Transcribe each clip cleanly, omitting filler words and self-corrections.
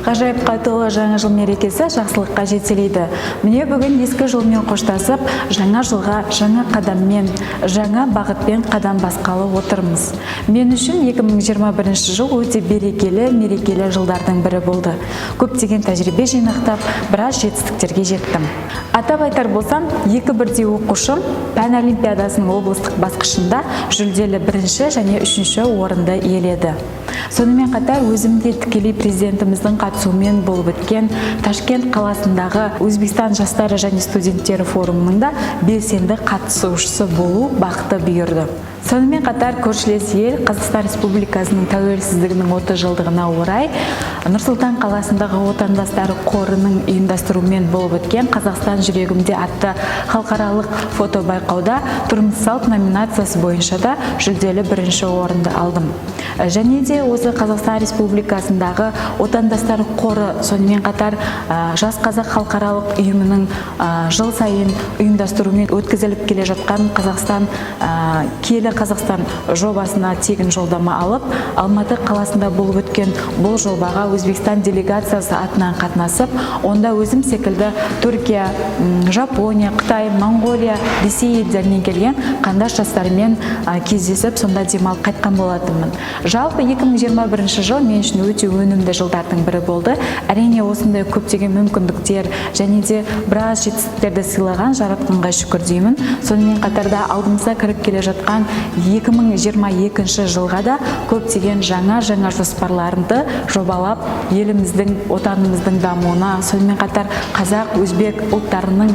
Ғажайыпқа толы жаңа жыл мерекесі жақсылыққа жетелейді. Міне бүгін ескі жылмен қоштасып, жаңа жылға жаңа қадаммен, жаңа бағытпен қадам басқалы отырмыз. Мен үшін 2021 жыл өте берекелі, мерекелі жылдардың бірі болды. Көптеген тәжірибе жинақтап, біраз жетістіктерге жеттім. Атап айтар болсам, екі бірдей оқушым пән олимпиадасының облыстық басқышында жүлделі бірінші және үшінші орынды иеледі. Сонымен қатар өзімде тікелей президентіміздің қатысуымен болып өткен Ташкент қаласындағы Өзбекстан жастары және студенттері форумының да белсенді қатысушысы болу бақыты бұйырды. Сонымен қатар көршілес ел Қазақстан Республикасының тәуелсіздігінің 30 жылдығына орай Нұр-Сұлтан қаласындағы отандастары қорының ұйымдастыруымен болып өткен Қазақстан жүрегімде атты халықаралық фотобайқауда тұрмыс салт номинациясы бойынша да жүлделі бірінші орынды алдым. Және де осы Қазақстан Республикасындағы отандастары қоры, сонымен қатар Жас Қазақ халықаралық ұйымының жыл сайын ұйымдастыруымен өткізіліп келе жатқан Киелі Қазақстан жобасына тегін жолдама алып, Алматы қаласында болып өткен бұл жобаға Өзбекстан делегациясы атынан қатынасып, онда өзім секілді Түркия, Жапония, Қытай, Монғолия, Ресей елдерінен келген қандас жастармен кездесіп, сонда демалып қайтқан болатынмын. Жалпы 2021 жыл мен үшін өте өнімді жылдардың бірі болды. Әрине осындай көптеген мүмкіндіктер және де біраз жетістіктерді сыйлаған жаратқанға шүкір деймін. Сонымен қатарда алдымызда кіріп келе жатқан 2022 жылға да көптеген жаңа жоспарларымды жобалап, еліміздің, отанымыздың дамуына, сонымен қатар қазақ, өзбек ұлттарының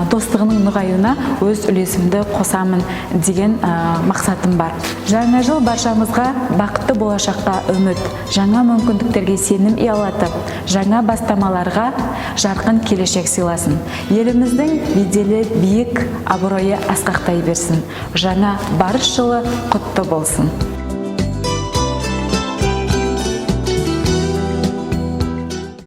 достығының нығаюына өз үлесімді қосамын деген мақсатым бар. Жаңа жыл баршамызға бақытты болашаққа үміт, жаңа мүмкіндіктерге сенім ұялатып, жаңа бастамаларға жарқын келешек сыйласын. Еліміздің беделі биік, абыройы асқақтай берсін. Жаңа барыс жылы құтты болсын.